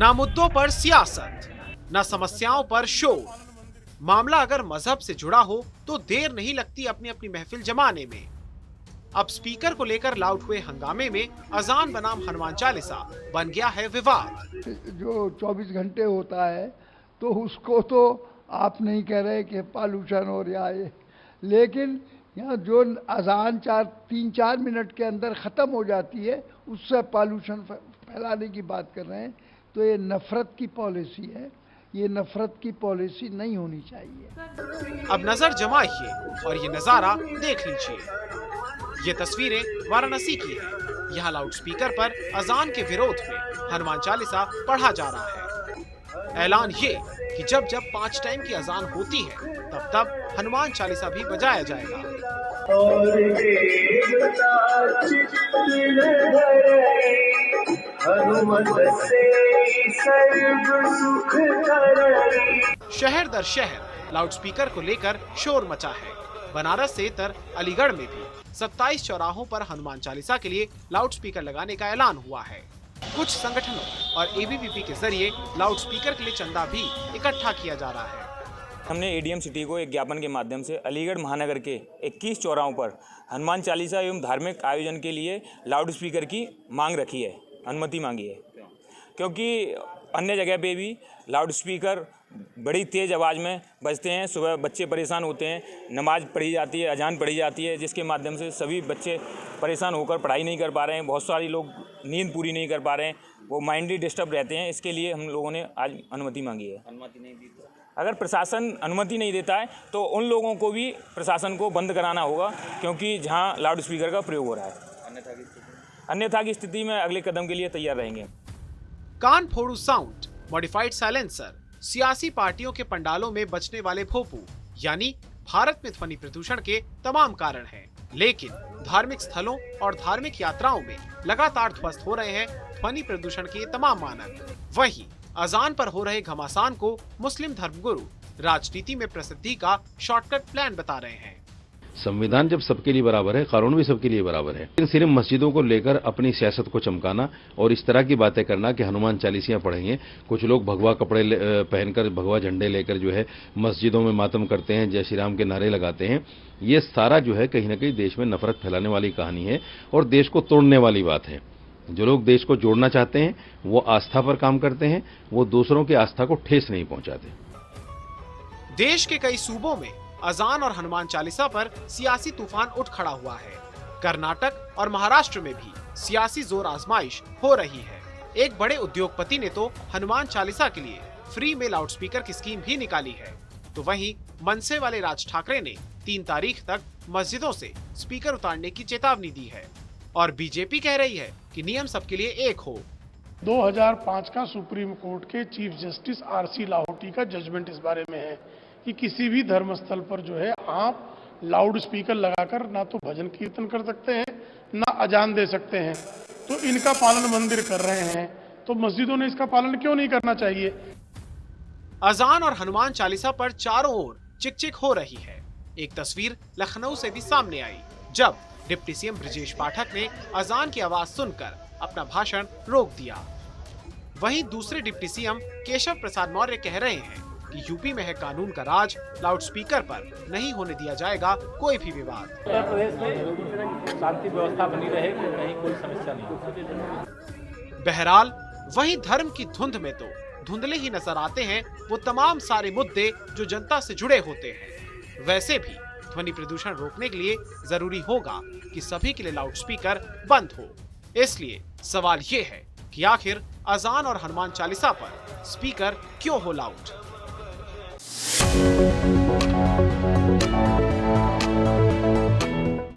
ना मुद्दों पर सियासत, ना समस्याओं पर शोर। मामला अगर मजहब से जुड़ा हो तो देर नहीं लगती अपनी अपनी महफिल जमाने में। अब स्पीकर को लेकर लाउड हुए हंगामे में अजान बनाम हनुमान चालीसा बन गया है विवाद। जो 24 घंटे होता है तो उसको तो आप नहीं कह रहे कि पॉल्यूशन हो रहा है, लेकिन यहाँ जो अजान 3-4 मिनट के अंदर ख़त्म हो जाती है उससे पॉल्यूशन फैलाने की बात कर रहे हैं। तो ये नफरत की पॉलिसी है, ये नफरत की पॉलिसी नहीं होनी चाहिए। अब नजर जमाइए और ये नजारा देख लीजिए। ये तस्वीरें वाराणसी की है। यहाँ लाउड स्पीकर पर अजान के विरोध में हनुमान चालीसा पढ़ा जा रहा है। ऐलान ये कि जब जब 5 टाइम की अजान होती है तब तब हनुमान चालीसा भी बजाया जाएगा। शहर दर शहर लाउड स्पीकर को लेकर शोर मचा है। बनारस से तर अलीगढ़ में भी 27 चौराहों पर हनुमान चालीसा के लिए लाउड स्पीकर लगाने का ऐलान हुआ है। कुछ संगठनों और एबीवीपी के जरिए लाउड स्पीकर के लिए चंदा भी इकट्ठा किया जा रहा है। हमने एडीएम सिटी को एक ज्ञापन के माध्यम से अलीगढ़ महानगर के 21 चौराहों पर हनुमान चालीसा एवं धार्मिक आयोजन के लिए लाउड स्पीकर की मांग रखी है, अनुमति मांगी है। क्योंकि अन्य जगह पे भी लाउड स्पीकर बड़ी तेज़ आवाज़ में बजते हैं। सुबह बच्चे परेशान होते हैं, नमाज पढ़ी जाती है, अजान पढ़ी जाती है, जिसके माध्यम से सभी बच्चे परेशान होकर पढ़ाई नहीं कर पा रहे हैं। बहुत सारे लोग नींद पूरी नहीं कर पा रहे हैं, वो माइंडली डिस्टर्ब रहते हैं। इसके लिए हम लोगों ने आज अनुमति मांगी है। अनुमति नहीं दी तो अगर प्रशासन अनुमति नहीं देता है तो उन लोगों को भी प्रशासन को बंद कराना होगा, क्योंकि जहाँ लाउड स्पीकर का प्रयोग हो रहा है। अन्यथा की स्थिति में अगले कदम के लिए तैयार रहेंगे। कान फोड़ू साउंड, मॉडिफाइड साइलेंसर, सियासी पार्टियों के पंडालों में बचने वाले भोपू, यानी भारत में ध्वनि प्रदूषण के तमाम कारण हैं। लेकिन धार्मिक स्थलों और धार्मिक यात्राओं में लगातार ध्वस्त हो रहे हैं ध्वनि प्रदूषण के तमाम मानक। वहीं अजान पर हो रहे घमासान को मुस्लिम धर्मगुरु राजनीति में प्रसिद्धि का शॉर्टकट प्लान बता रहे हैं। संविधान जब सबके लिए बराबर है, कानून भी सबके लिए बराबर है, लेकिन सिर्फ मस्जिदों को लेकर अपनी सियासत को चमकाना और इस तरह की बातें करना कि हनुमान चालीसियां पढ़ेंगे, कुछ लोग भगवा कपड़े पहनकर भगवा झंडे लेकर जो है मस्जिदों में मातम करते हैं, जय श्री राम के नारे लगाते हैं, ये सारा जो है कहीं ना कहीं देश में नफरत फैलाने वाली कहानी है और देश को तोड़ने वाली बात है। जो लोग देश को जोड़ना चाहते हैं वो आस्था पर काम करते हैं, वो दूसरों की आस्था को ठेस नहीं पहुंचाते। देश के कई सूबों में अजान और हनुमान चालीसा पर सियासी तूफान उठ खड़ा हुआ है। कर्नाटक और महाराष्ट्र में भी सियासी जोर आजमाइश हो रही है। एक बड़े उद्योगपति ने तो हनुमान चालीसा के लिए फ्री में लाउड स्पीकर की स्कीम भी निकाली है। तो वहीं मनसे वाले राज ठाकरे ने 3 तारीख तक मस्जिदों से स्पीकर उतारने की चेतावनी दी है और बीजेपी कह रही है कि नियम सबके लिए एक हो। 2005 का सुप्रीम कोर्ट के चीफ जस्टिस आरसी लाहौटी का जजमेंट इस बारे में है कि किसी भी धर्मस्थल पर जो है आप लाउड स्पीकर लगाकर ना तो भजन कीर्तन कर सकते हैं, ना अजान दे सकते हैं। तो इनका पालन मंदिर कर रहे हैं, तो मस्जिदों ने इसका पालन क्यों नहीं करना चाहिए? अजान और हनुमान चालीसा पर चारों ओर चिकचिक हो रही है। एक तस्वीर लखनऊ से भी सामने आई, जब डिप्टी सीएम ब्रजेश पाठक ने अजान की आवाज सुनकर अपना भाषण रोक दिया। वहीं दूसरे डिप्टी सीएम केशव प्रसाद मौर्य कह रहे हैं कि यूपी में है कानून का राज, लाउड स्पीकर पर नहीं होने दिया जाएगा कोई भी विवाद। उत्तर प्रदेश में शांति व्यवस्था बनी रहे, कहीं कोई समस्या नहीं। बहरहाल वहीं धर्म की धुंध में तो धुंधले ही नजर आते हैं वो तमाम सारे मुद्दे जो जनता से जुड़े होते हैं। वैसे भी ध्वनि प्रदूषण रोकने के लिए जरूरी होगा कि सभी के लिए लाउड स्पीकर बंद हो। इसलिए सवाल ये है कि आखिर अजान और हनुमान चालीसा पर स्पीकर क्यों हो लाउड?